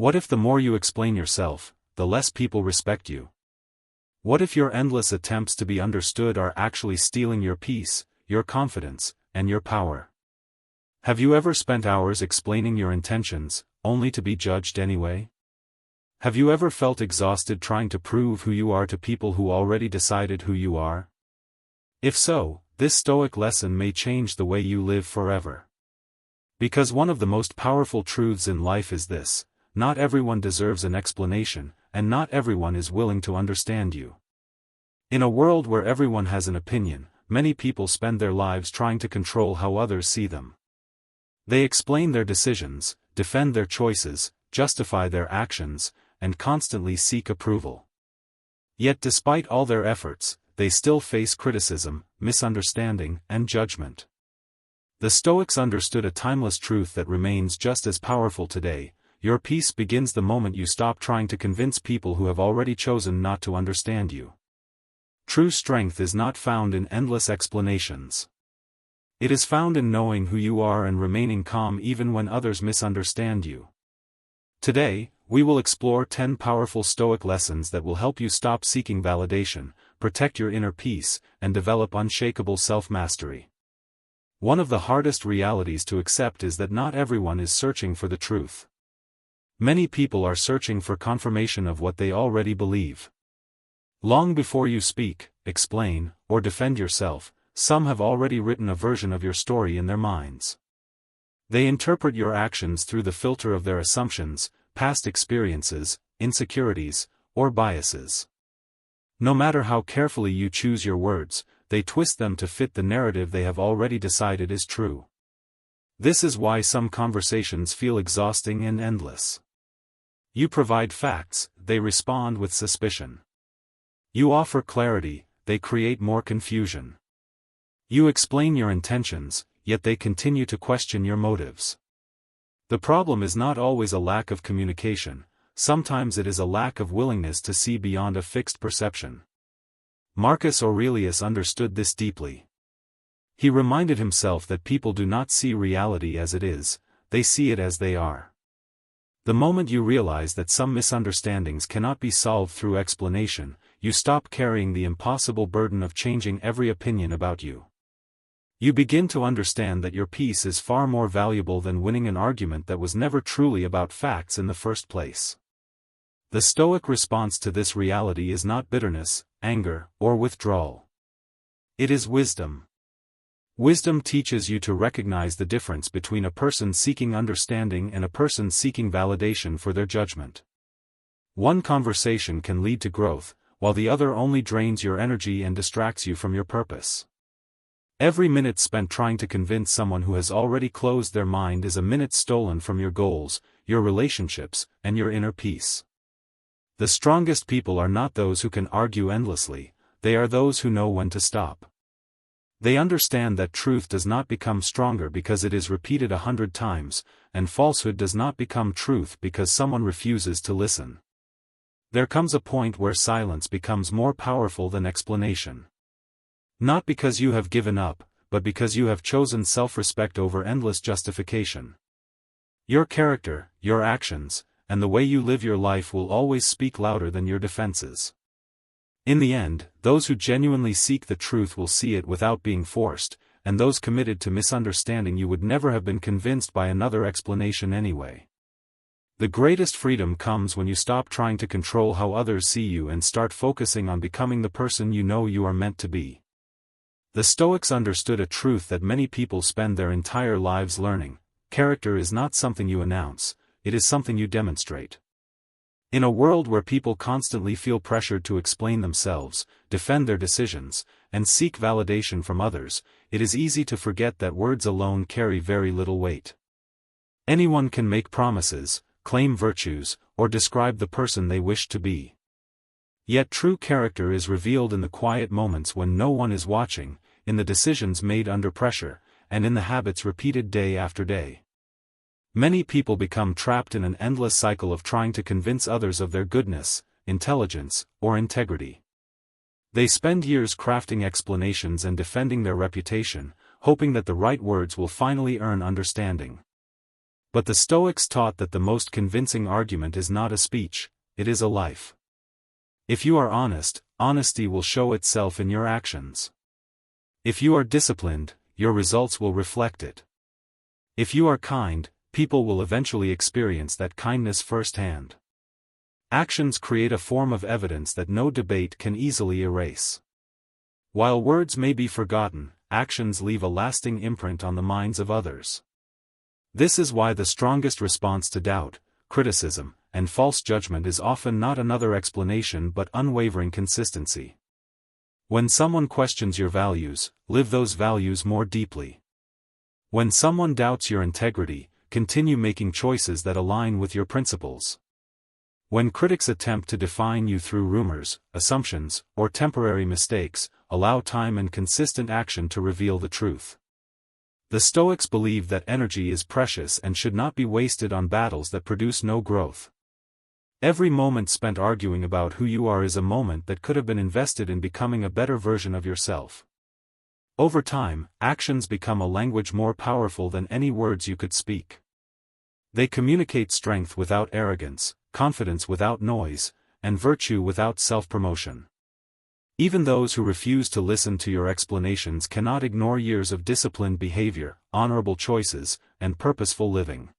What if the more you explain yourself, the less people respect you? What if your endless attempts to be understood are actually stealing your peace, your confidence, and your power? Have you ever spent hours explaining your intentions, only to be judged anyway? Have you ever felt exhausted trying to prove who you are to people who already decided who you are? If so, this Stoic lesson may change the way you live forever. Because one of the most powerful truths in life is this: not everyone deserves an explanation, and not everyone is willing to understand you. In a world where everyone has an opinion, many people spend their lives trying to control how others see them. They explain their decisions, defend their choices, justify their actions, and constantly seek approval. Yet despite all their efforts, they still face criticism, misunderstanding, and judgment. The Stoics understood a timeless truth that remains just as powerful today: your peace begins the moment you stop trying to convince people who have already chosen not to understand you. True strength is not found in endless explanations. It is found in knowing who you are and remaining calm even when others misunderstand you. Today, we will explore 10 powerful Stoic lessons that will help you stop seeking validation, protect your inner peace, and develop unshakable self-mastery. One of the hardest realities to accept is that not everyone is searching for the truth. Many people are searching for confirmation of what they already believe. Long before you speak, explain, or defend yourself, some have already written a version of your story in their minds. They interpret your actions through the filter of their assumptions, past experiences, insecurities, or biases. No matter how carefully you choose your words, they twist them to fit the narrative they have already decided is true. This is why some conversations feel exhausting and endless. You provide facts, they respond with suspicion. You offer clarity, they create more confusion. You explain your intentions, yet they continue to question your motives. The problem is not always a lack of communication, sometimes it is a lack of willingness to see beyond a fixed perception. Marcus Aurelius understood this deeply. He reminded himself that people do not see reality as it is, they see it as they are. The moment you realize that some misunderstandings cannot be solved through explanation, you stop carrying the impossible burden of changing every opinion about you. You begin to understand that your peace is far more valuable than winning an argument that was never truly about facts in the first place. The Stoic response to this reality is not bitterness, anger, or withdrawal. It is wisdom. Wisdom teaches you to recognize the difference between a person seeking understanding and a person seeking validation for their judgment. One conversation can lead to growth, while the other only drains your energy and distracts you from your purpose. Every minute spent trying to convince someone who has already closed their mind is a minute stolen from your goals, your relationships, and your inner peace. The strongest people are not those who can argue endlessly, they are those who know when to stop. They understand that truth does not become stronger because it is repeated 100 times, and falsehood does not become truth because someone refuses to listen. There comes a point where silence becomes more powerful than explanation. Not because you have given up, but because you have chosen self-respect over endless justification. Your character, your actions, and the way you live your life will always speak louder than your defenses. In the end, those who genuinely seek the truth will see it without being forced, and those committed to misunderstanding you would never have been convinced by another explanation anyway. The greatest freedom comes when you stop trying to control how others see you and start focusing on becoming the person you know you are meant to be. The Stoics understood a truth that many people spend their entire lives learning: character is not something you announce, it is something you demonstrate. In a world where people constantly feel pressured to explain themselves, defend their decisions, and seek validation from others, it is easy to forget that words alone carry very little weight. Anyone can make promises, claim virtues, or describe the person they wish to be. Yet true character is revealed in the quiet moments when no one is watching, in the decisions made under pressure, and in the habits repeated day after day. Many people become trapped in an endless cycle of trying to convince others of their goodness, intelligence, or integrity. They spend years crafting explanations and defending their reputation, hoping that the right words will finally earn understanding. But the Stoics taught that the most convincing argument is not a speech, it is a life. If you are honest, honesty will show itself in your actions. If you are disciplined, your results will reflect it. If you are kind, people will eventually experience that kindness firsthand. Actions create a form of evidence that no debate can easily erase. While words may be forgotten, actions leave a lasting imprint on the minds of others. This is why the strongest response to doubt, criticism, and false judgment is often not another explanation but unwavering consistency. When someone questions your values, live those values more deeply. When someone doubts your integrity, continue making choices that align with your principles. When critics attempt to define you through rumors, assumptions, or temporary mistakes, allow time and consistent action to reveal the truth. The Stoics believe that energy is precious and should not be wasted on battles that produce no growth. Every moment spent arguing about who you are is a moment that could have been invested in becoming a better version of yourself. Over time, actions become a language more powerful than any words you could speak. They communicate strength without arrogance, confidence without noise, and virtue without self-promotion. Even those who refuse to listen to your explanations cannot ignore years of disciplined behavior, honorable choices, and purposeful living.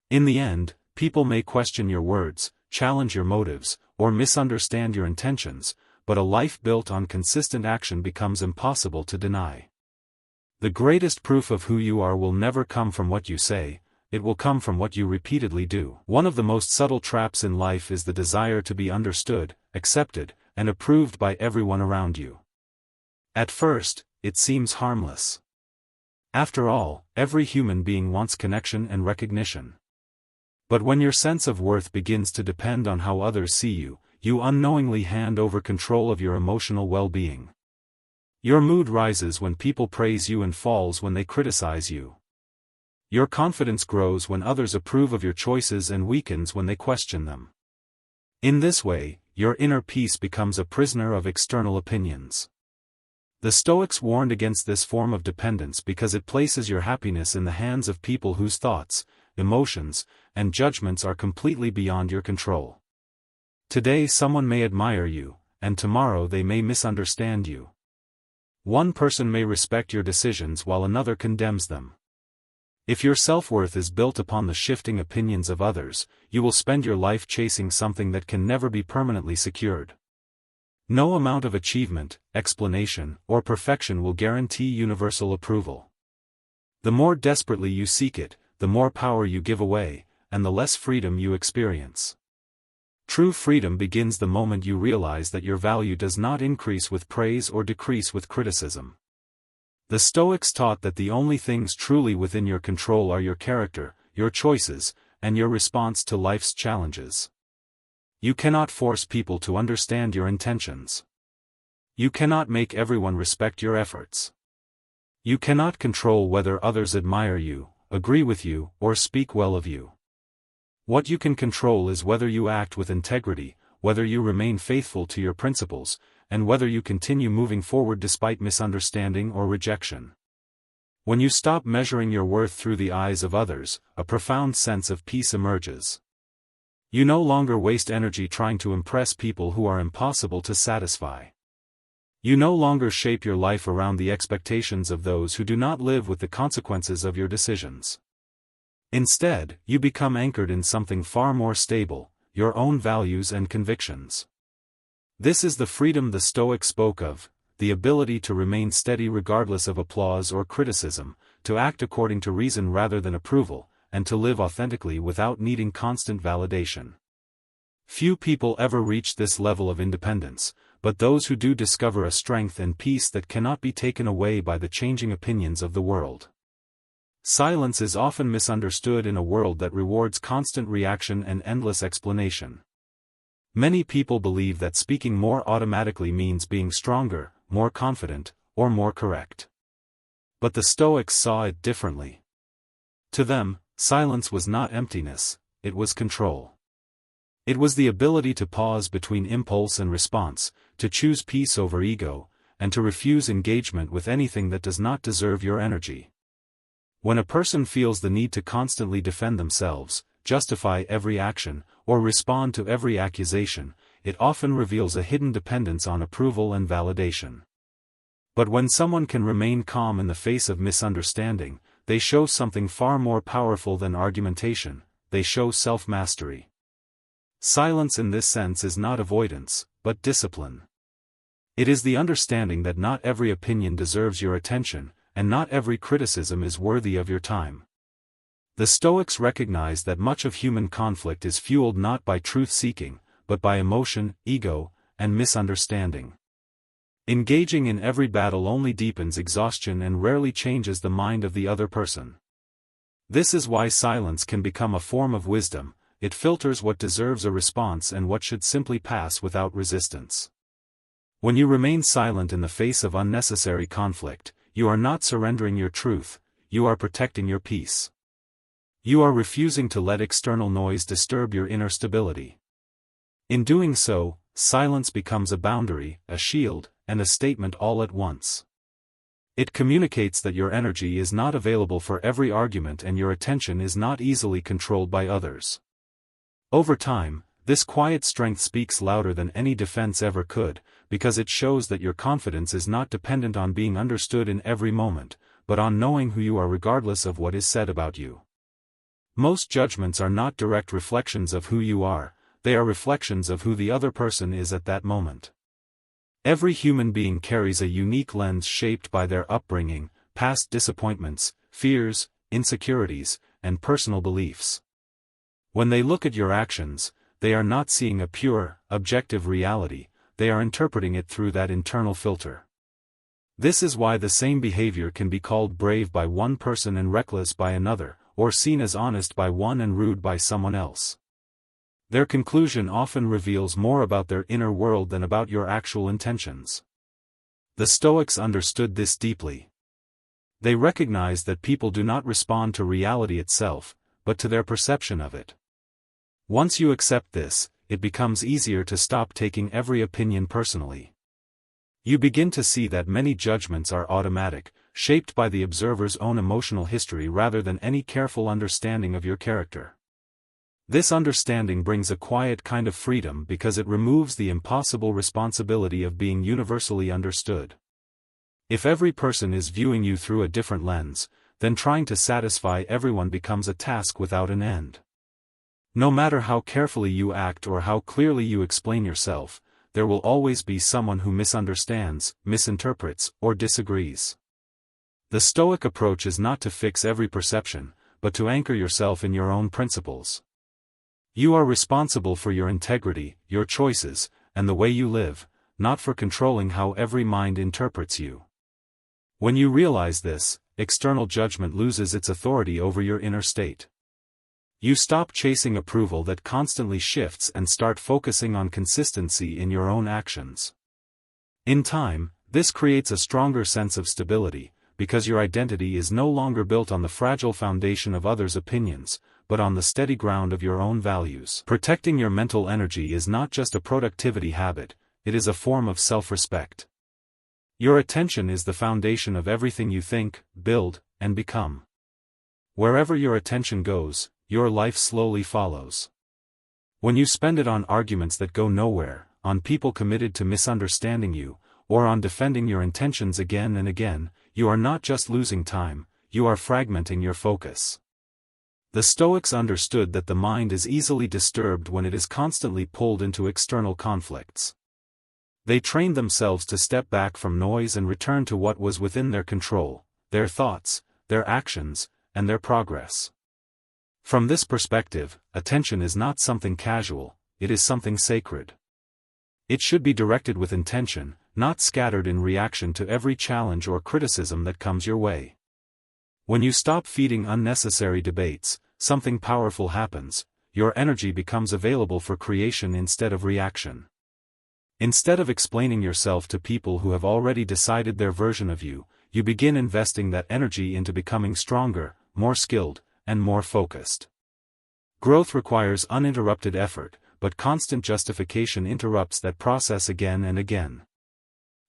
In the end, people may question your words, challenge your motives, or misunderstand your intentions, but a life built on consistent action becomes impossible to deny. The greatest proof of who you are will never come from what you say, it will come from what you repeatedly do. One of the most subtle traps in life is the desire to be understood, accepted, and approved by everyone around you. At first, it seems harmless. After all, every human being wants connection and recognition. But when your sense of worth begins to depend on how others see you, you unknowingly hand over control of your emotional well-being. Your mood rises when people praise you and falls when they criticize you. Your confidence grows when others approve of your choices and weakens when they question them. In this way, your inner peace becomes a prisoner of external opinions. The Stoics warned against this form of dependence because it places your happiness in the hands of people whose thoughts, emotions, and judgments are completely beyond your control. Today someone may admire you, and tomorrow they may misunderstand you. One person may respect your decisions while another condemns them. If your self-worth is built upon the shifting opinions of others, you will spend your life chasing something that can never be permanently secured. No amount of achievement, explanation, or perfection will guarantee universal approval. The more desperately you seek it, the more power you give away, and the less freedom you experience. True freedom begins the moment you realize that your value does not increase with praise or decrease with criticism. The Stoics taught that the only things truly within your control are your character, your choices, and your response to life's challenges. You cannot force people to understand your intentions. You cannot make everyone respect your efforts. You cannot control whether others admire you, agree with you, or speak well of you. What you can control is whether you act with integrity, whether you remain faithful to your principles, and whether you continue moving forward despite misunderstanding or rejection. When you stop measuring your worth through the eyes of others, a profound sense of peace emerges. You no longer waste energy trying to impress people who are impossible to satisfy. You no longer shape your life around the expectations of those who do not live with the consequences of your decisions. Instead, you become anchored in something far more stable, your own values and convictions. This is the freedom the Stoics spoke of, the ability to remain steady regardless of applause or criticism, to act according to reason rather than approval, and to live authentically without needing constant validation. Few people ever reach this level of independence, but those who do discover a strength and peace that cannot be taken away by the changing opinions of the world. Silence is often misunderstood in a world that rewards constant reaction and endless explanation. Many people believe that speaking more automatically means being stronger, more confident, or more correct. But the Stoics saw it differently. To them, silence was not emptiness, it was control. It was the ability to pause between impulse and response, to choose peace over ego, and to refuse engagement with anything that does not deserve your energy. When a person feels the need to constantly defend themselves, justify every action, or respond to every accusation, it often reveals a hidden dependence on approval and validation. But when someone can remain calm in the face of misunderstanding, they show something far more powerful than argumentation. They show self-mastery. Silence in this sense is not avoidance, but discipline. It is the understanding that not every opinion deserves your attention, and not every criticism is worthy of your time. The Stoics recognize that much of human conflict is fueled not by truth-seeking, but by emotion, ego, and misunderstanding. Engaging in every battle only deepens exhaustion and rarely changes the mind of the other person. This is why silence can become a form of wisdom. It filters what deserves a response and what should simply pass without resistance. When you remain silent in the face of unnecessary conflict, you are not surrendering your truth, you are protecting your peace. You are refusing to let external noise disturb your inner stability. In doing so, silence becomes a boundary, a shield, and a statement all at once. It communicates that your energy is not available for every argument and your attention is not easily controlled by others. Over time, this quiet strength speaks louder than any defense ever could, because it shows that your confidence is not dependent on being understood in every moment, but on knowing who you are regardless of what is said about you. Most judgments are not direct reflections of who you are, they are reflections of who the other person is at that moment. Every human being carries a unique lens shaped by their upbringing, past disappointments, fears, insecurities, and personal beliefs. When they look at your actions, they are not seeing a pure, objective reality, they are interpreting it through that internal filter. This is why the same behavior can be called brave by one person and reckless by another, or seen as honest by one and rude by someone else. Their conclusion often reveals more about their inner world than about your actual intentions. The Stoics understood this deeply. They recognized that people do not respond to reality itself, but to their perception of it. Once you accept this, it becomes easier to stop taking every opinion personally. You begin to see that many judgments are automatic, shaped by the observer's own emotional history rather than any careful understanding of your character. This understanding brings a quiet kind of freedom because it removes the impossible responsibility of being universally understood. If every person is viewing you through a different lens, then trying to satisfy everyone becomes a task without an end. No matter how carefully you act or how clearly you explain yourself, there will always be someone who misunderstands, misinterprets, or disagrees. The Stoic approach is not to fix every perception, but to anchor yourself in your own principles. You are responsible for your integrity, your choices, and the way you live, not for controlling how every mind interprets you. When you realize this, external judgment loses its authority over your inner state. You stop chasing approval that constantly shifts and start focusing on consistency in your own actions. In time, this creates a stronger sense of stability, because your identity is no longer built on the fragile foundation of others' opinions, but on the steady ground of your own values. Protecting your mental energy is not just a productivity habit, it is a form of self-respect. Your attention is the foundation of everything you think, build, and become. Wherever your attention goes, your life slowly follows. When you spend it on arguments that go nowhere, on people committed to misunderstanding you, or on defending your intentions again and again, you are not just losing time, you are fragmenting your focus. The Stoics understood that the mind is easily disturbed when it is constantly pulled into external conflicts. They trained themselves to step back from noise and return to what was within their control, their thoughts, their actions, and their progress. From this perspective, attention is not something casual, it is something sacred. It should be directed with intention, not scattered in reaction to every challenge or criticism that comes your way. When you stop feeding unnecessary debates, something powerful happens, your energy becomes available for creation instead of reaction. Instead of explaining yourself to people who have already decided their version of you, you begin investing that energy into becoming stronger, more skilled, and more focused. Growth requires uninterrupted effort, but constant justification interrupts that process again and again.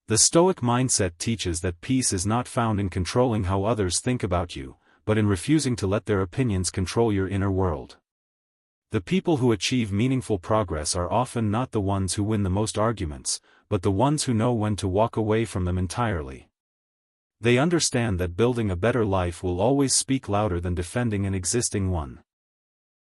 The Stoic mindset teaches that peace is not found in controlling how others think about you, but in refusing to let their opinions control your inner world. The people who achieve meaningful progress are often not the ones who win the most arguments, but the ones who know when to walk away from them entirely. They understand that building a better life will always speak louder than defending an existing one.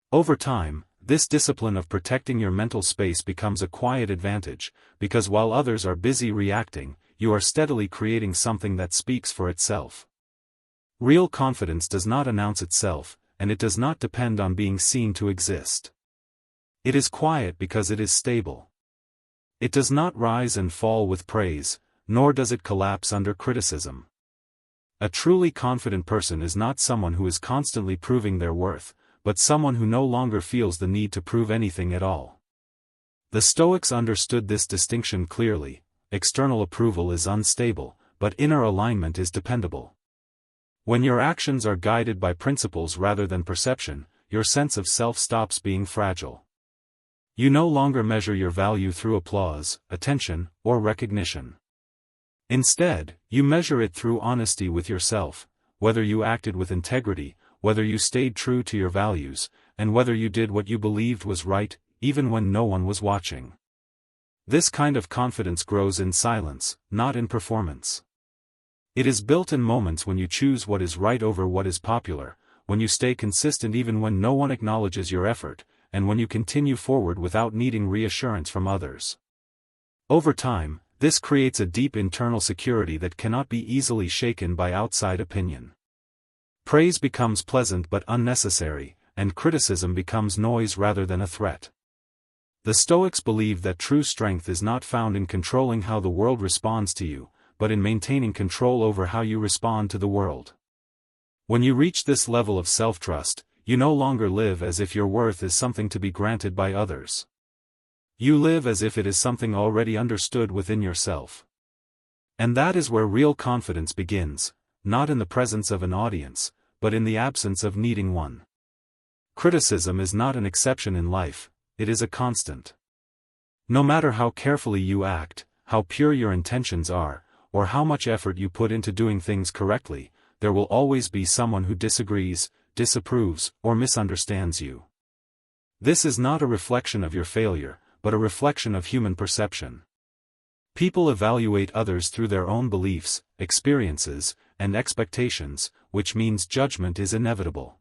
Over time, this discipline of protecting your mental space becomes a quiet advantage, because while others are busy reacting, you are steadily creating something that speaks for itself. Real confidence does not announce itself, and it does not depend on being seen to exist. It is quiet because it is stable. It does not rise and fall with praise, nor does it collapse under criticism. A truly confident person is not someone who is constantly proving their worth, but someone who no longer feels the need to prove anything at all. The Stoics understood this distinction clearly. External approval is unstable, but inner alignment is dependable. When your actions are guided by principles rather than perception, your sense of self stops being fragile. You no longer measure your value through applause, attention, or recognition. Instead, you measure it through honesty with yourself, whether you acted with integrity, whether you stayed true to your values, and whether you did what you believed was right, even when no one was watching. This kind of confidence grows in silence, not in performance. It is built in moments when you choose what is right over what is popular, when you stay consistent even when no one acknowledges your effort, and when you continue forward without needing reassurance from others. Over time, this creates a deep internal security that cannot be easily shaken by outside opinion. Praise becomes pleasant but unnecessary, and criticism becomes noise rather than a threat. The Stoics believe that true strength is not found in controlling how the world responds to you, but in maintaining control over how you respond to the world. When you reach this level of self-trust, you no longer live as if your worth is something to be granted by others. You live as if it is something already understood within yourself. And that is where real confidence begins, not in the presence of an audience, but in the absence of needing one. Criticism is not an exception in life, it is a constant. No matter how carefully you act, how pure your intentions are, or how much effort you put into doing things correctly, there will always be someone who disagrees, disapproves, or misunderstands you. This is not a reflection of your failure, but a reflection of human perception. People evaluate others through their own beliefs, experiences, and expectations, which means judgment is inevitable.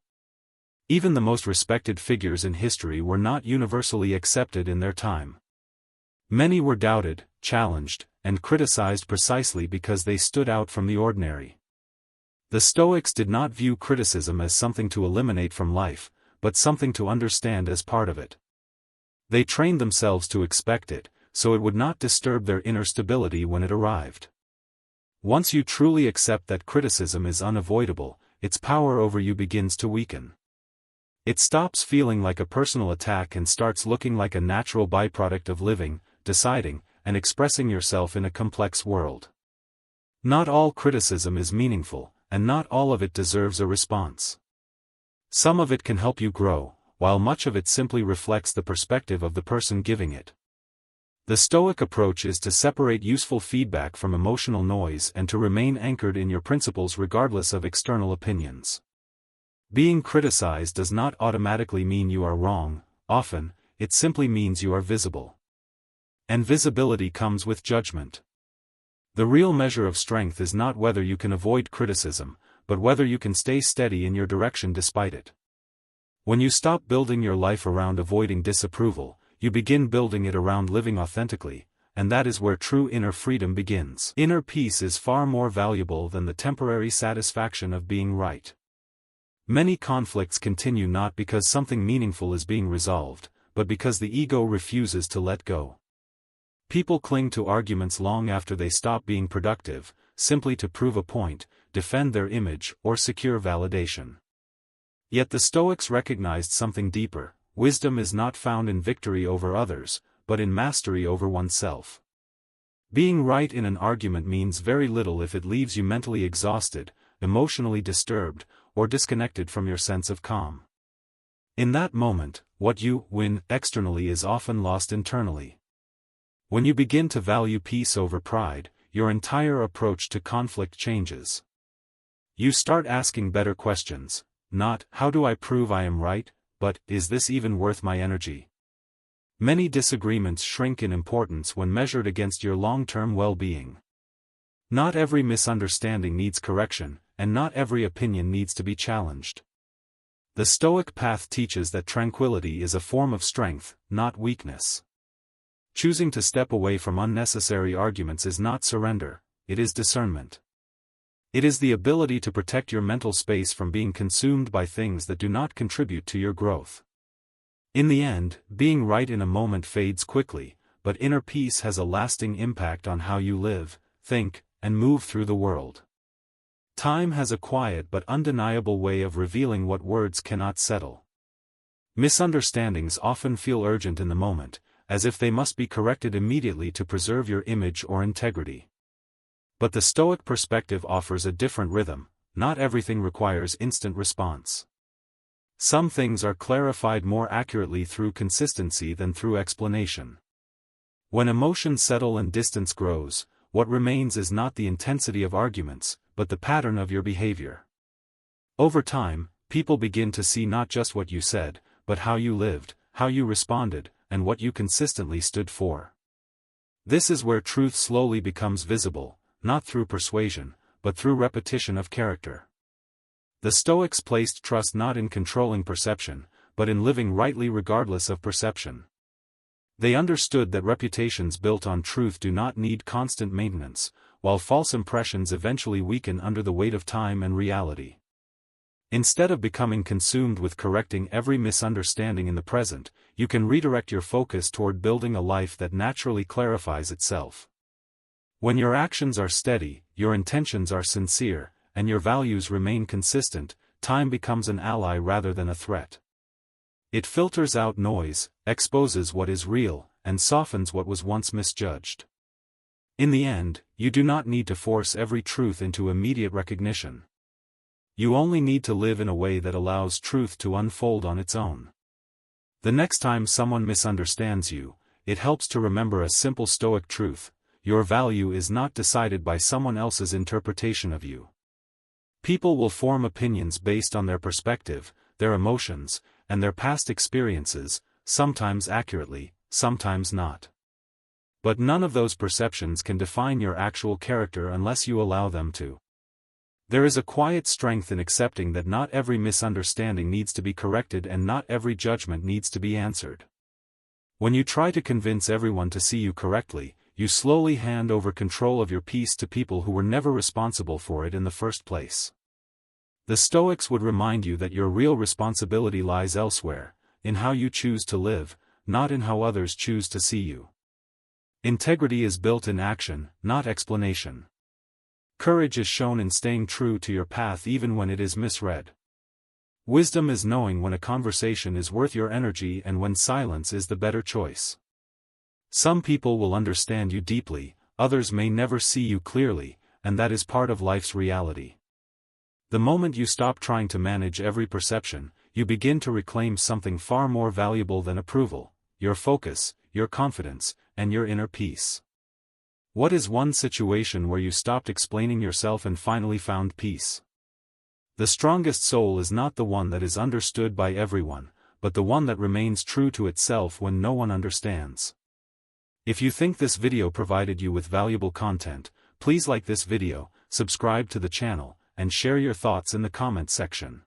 Even the most respected figures in history were not universally accepted in their time. Many were doubted, challenged, and criticized precisely because they stood out from the ordinary. The Stoics did not view criticism as something to eliminate from life, but something to understand as part of it. They trained themselves to expect it, so it would not disturb their inner stability when it arrived. Once you truly accept that criticism is unavoidable, its power over you begins to weaken. It stops feeling like a personal attack and starts looking like a natural byproduct of living, deciding, and expressing yourself in a complex world. Not all criticism is meaningful, and not all of it deserves a response. Some of it can help you grow, while much of it simply reflects the perspective of the person giving it. The Stoic approach is to separate useful feedback from emotional noise and to remain anchored in your principles regardless of external opinions. Being criticized does not automatically mean you are wrong, often, it simply means you are visible. And visibility comes with judgment. The real measure of strength is not whether you can avoid criticism, but whether you can stay steady in your direction despite it. When you stop building your life around avoiding disapproval, you begin building it around living authentically, and that is where true inner freedom begins. Inner peace is far more valuable than the temporary satisfaction of being right. Many conflicts continue not because something meaningful is being resolved, but because the ego refuses to let go. People cling to arguments long after they stop being productive, simply to prove a point, defend their image, or secure validation. Yet the Stoics recognized something deeper. Wisdom is not found in victory over others, but in mastery over oneself. Being right in an argument means very little if it leaves you mentally exhausted, emotionally disturbed, or disconnected from your sense of calm. In that moment, what you win externally is often lost internally. When you begin to value peace over pride, your entire approach to conflict changes. You start asking better questions, not, how do I prove I am right, but, is this even worth my energy? Many disagreements shrink in importance when measured against your long-term well-being. Not every misunderstanding needs correction, and not every opinion needs to be challenged. The Stoic path teaches that tranquility is a form of strength, not weakness. Choosing to step away from unnecessary arguments is not surrender, it is discernment. It is the ability to protect your mental space from being consumed by things that do not contribute to your growth. In the end, being right in a moment fades quickly, but inner peace has a lasting impact on how you live, think, and move through the world. Time has a quiet but undeniable way of revealing what words cannot settle. Misunderstandings often feel urgent in the moment, as if they must be corrected immediately to preserve your image or integrity. But the Stoic perspective offers a different rhythm. Not everything requires instant response. Some things are clarified more accurately through consistency than through explanation. When emotions settle and distance grows, what remains is not the intensity of arguments, but the pattern of your behavior. Over time, people begin to see not just what you said, but how you lived, how you responded, and what you consistently stood for. This is where truth slowly becomes visible, not through persuasion, but through repetition of character. The Stoics placed trust not in controlling perception, but in living rightly regardless of perception. They understood that reputations built on truth do not need constant maintenance, while false impressions eventually weaken under the weight of time and reality. Instead of becoming consumed with correcting every misunderstanding in the present, you can redirect your focus toward building a life that naturally clarifies itself. When your actions are steady, your intentions are sincere, and your values remain consistent, time becomes an ally rather than a threat. It filters out noise, exposes what is real, and softens what was once misjudged. In the end, you do not need to force every truth into immediate recognition. You only need to live in a way that allows truth to unfold on its own. The next time someone misunderstands you, it helps to remember a simple Stoic truth: your value is not decided by someone else's interpretation of you. People will form opinions based on their perspective, their emotions, and their past experiences, sometimes accurately, sometimes not. But none of those perceptions can define your actual character unless you allow them to. There is a quiet strength in accepting that not every misunderstanding needs to be corrected and not every judgment needs to be answered. When you try to convince everyone to see you correctly, you slowly hand over control of your peace to people who were never responsible for it in the first place. The Stoics would remind you that your real responsibility lies elsewhere, in how you choose to live, not in how others choose to see you. Integrity is built in action, not explanation. Courage is shown in staying true to your path even when it is misread. Wisdom is knowing when a conversation is worth your energy and when silence is the better choice. Some people will understand you deeply, others may never see you clearly, and that is part of life's reality. The moment you stop trying to manage every perception, you begin to reclaim something far more valuable than approval: your focus, your confidence, and your inner peace. What is one situation where you stopped explaining yourself and finally found peace? The strongest soul is not the one that is understood by everyone, but the one that remains true to itself when no one understands. If you think this video provided you with valuable content, please like this video, subscribe to the channel, and share your thoughts in the comment section.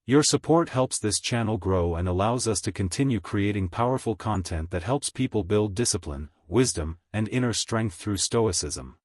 Your support helps this channel grow and allows us to continue creating powerful content that helps people build discipline, wisdom, and inner strength through Stoicism.